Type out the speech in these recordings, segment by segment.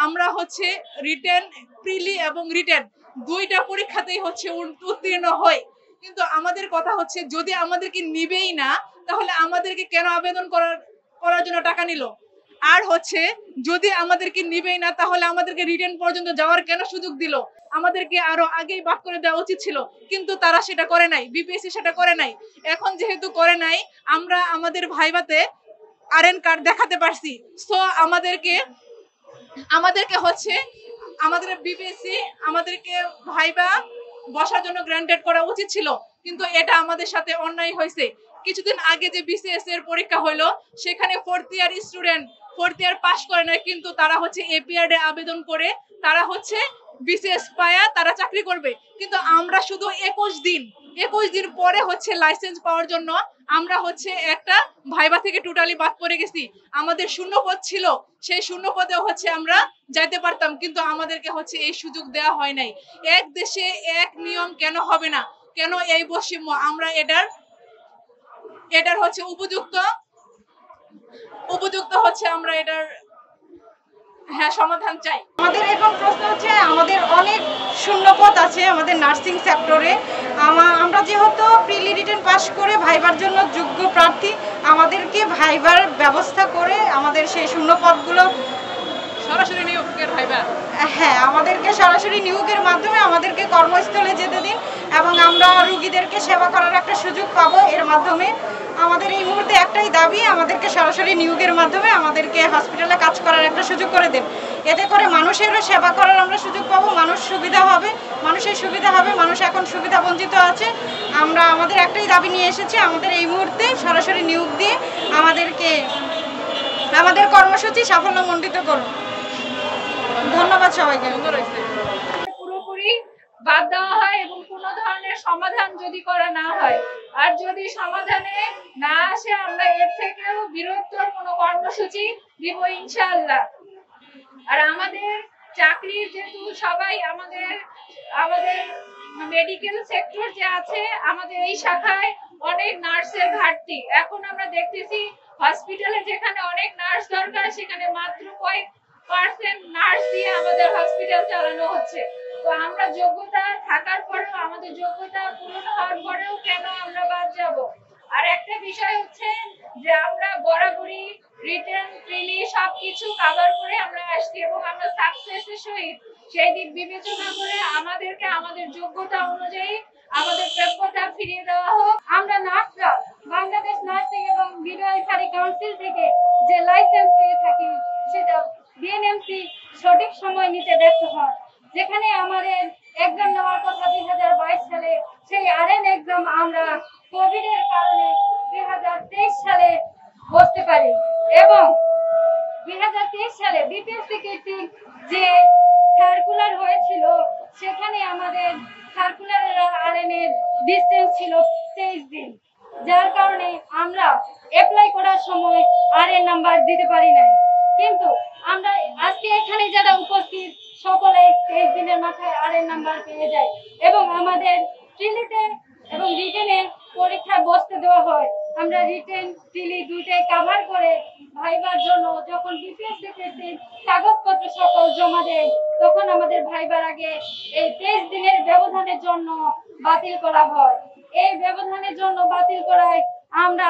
আমরা হচ্ছে রিটেন, প্রিলি এবং রিটেন দুইটা পরীক্ষাতেই হচ্ছে উত্তীর্ণ হই। কিন্তু আমাদের কথা হচ্ছে যদি আমাদেরকে নিবেই না তাহলে আমাদেরকে কেন আবেদন করার জন্য টাকা নিল? আর হচ্ছে যদি আমাদেরকে নিবেই না তাহলে আমাদেরকে রিটেন পর্যন্ত যাওয়ার কেন সুযোগ দিল? আমাদেরকে আরো আগেই বাদ করে দেওয়া উচিত ছিল, কিন্তু তারা সেটা করে নাই, বিপিএসসি সেটা করে নাই। এখন যেহেতু করে নাই, আমরা আমাদের ভাইভাতে আরএন কার্ড দেখাতে পারছি। সো আমাদেরকে হচ্ছে আমাদের বিপিএসসি আমাদেরকে ভাইবা বসার জন্য গ্রান্টেড করা উচিত ছিল, কিন্তু এটা আমাদের সাথে অন্যায় হয়েছে। কিছুদিন আগে যে বিসিএস এর পরীক্ষা হলো সেখানে ফোর্থ ইয়ার পাস করে নাই, কিন্তু তারা হচ্ছে এপিআরডে আবেদন করে তারা হচ্ছে বিসিএস পায়া তারা চাকরি করবে। কিন্তু আমরা শুধু 21 দিন পরে হচ্ছে লাইসেন্স পাওয়ার জন্য আমরা হচ্ছে একটা ভাইবা থেকে টোটালি বাদ পড়ে গেছি। আমাদের শূন্য পদ ছিল, সেই শূন্য পদেও হচ্ছে আমরা যাইতে পারতাম, কিন্তু আমাদেরকে হচ্ছে এই সুযোগ দেওয়া হয় নাই। এক দেশে এক নিয়ম কেন হবে না? কেন এই বৈষম্য? আমরা এটার হচ্ছে উপযুক্ত হচ্ছে আমরা এটার সমাধান চাই। আমাদের এখন প্রশ্ন হচ্ছে, আমাদের অনেক শূন্যপদ আছে আমাদের নার্সিং সেক্টরে। আমরা যেহেতু প্রিলি রিটেন পাস করে ভাইবার জন্য যোগ্য প্রার্থী, আমাদেরকে ভাইবার ব্যবস্থা করে আমাদের সেই শূন্যপদগুলো সরাসরি নিয়োগের ভাইবা, হ্যাঁ, আমাদেরকে সরাসরি নিয়োগের মাধ্যমে আমাদেরকে কর্মস্থলে যেতে দিন এবং আমরা রোগীদেরকে সেবা করার একটা সুযোগ পাবো। এর মাধ্যমে আমাদের এই মুহূর্তে একটাই দাবি, আমাদেরকে সরাসরি নিয়োগের মাধ্যমে আমাদেরকে হসপিটালে কাজ করার একটা সুযোগ করে দেন। এতে করে মানুষেরও সেবা করার আমরা সুযোগ পাবো, মানুষের সুবিধা হবে, মানুষ এখন সুবিধা বঞ্চিত আছে। আমরা আমাদের একটাই দাবি নিয়ে এসেছি, আমাদের এই মুহূর্তে সরাসরি নিয়োগ দিয়ে আমাদের কর্মসূচি সাফল্যমণ্ডিত করুন। ধন্যবাদ সবাইকে। পুরোপুরি বাদ দেওয়া হয় এবং কোনো ধরনের সমাধান যদি করা না হয়, আর যদি সমাধানে না আসে আমরা এর থেকেও বৃহত্তর কোনো কর্মসূচি দিব ইনশাআল্লাহ। আর আমাদের চাকরির যেহেতু সবাই আমাদের মেডিকেল সেক্টর যে আছে, আমাদের এই শাখায় অনেক নার্সের ঘাটতি। এখন আমরা দেখতেছি হসপিটালে যেখানে অনেক নার্স দরকার সেখানে মাত্র কয়েক % নার্স দিয়ে আমাদের হসপিটাল চালানো হচ্ছে। তো আমরা যোগ্যতা থাকার পরেও, আমাদের যোগ্যতা পূরণ হওয়ার পরেও কেন আমরা বাদ যাব? আর একটা বিষয় হচ্ছে যে আমরা বরাবরই রিটেন, প্রিলি সবকিছু কভার করে আমরা আসছি এবং আমরা সাকসেসের সহিত সেই দিক বিবেচনা করে আমাদেরকে আমাদের যোগ্যতা অনুযায়ী আমাদের প্রাপ্যতা ফিরিয়ে দেওয়া হোক। আমরা নার্সরা বাংলাদেশ নার্সিং এবং মিডওয়াইফারি কাউন্সিল থেকে যে লাইসেন্স পেয়ে থাকি সেটা বিএনএমসি সঠিক সময় নিতে ব্যর্থ হয়। যেখানে আমাদের এক্সাম নেওয়ার কথা 2022 সালে, সেই আরএন এক্সাম আমরা কোভিড এর কারণে 2023 সালে বসতে পারি এবং 2023 সালে বিপিএসসি কর্তৃক যে সার্কুলার হয়েছিল সেখানে আমাদের সার্কুলারের আরএন এর ডিসটেন্স ছিল 23 দিন, যার কারণে আমরা অ্যাপ্লাই করার সময় আরএন নাম্বার দিতে পারি নাই। কিন্তু আমরা আজকে এখানে যারা উপস্থিত সকলে 23 দিনের মাথায় আরএন নাম্বার পেয়ে যায় এবং আমাদের প্রিলিতে এবং রিটেনে পরীক্ষা বসতে দেওয়া হয়। আমরা রিটেন, প্রিলি দুইটাই কভার করে ভাইবার জন্য যখন বিপিএসসি কর্তৃক কাগজপত্র সকল জমা দেয় তখন আমাদের ভাইবার আগে এই 23 দিনের ব্যবধানের জন্য বাতিল করা হয়। এই ব্যবধানের জন্য বাতিল করায় আমরা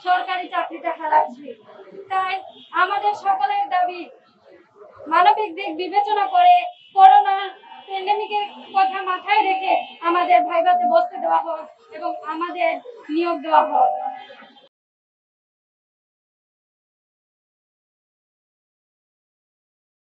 সরকারি চাকরিটা হারাচ্ছি। তাই আমাদের সকলের দাবি, মানবিক দিক বিবেচনা করে করোনা প্যান্ডেমিকের কথা মাথায় রেখে আমাদের ভাইভাতে বসতে দেওয়া হোক এবং আমাদের নিয়োগ দেওয়া হোক।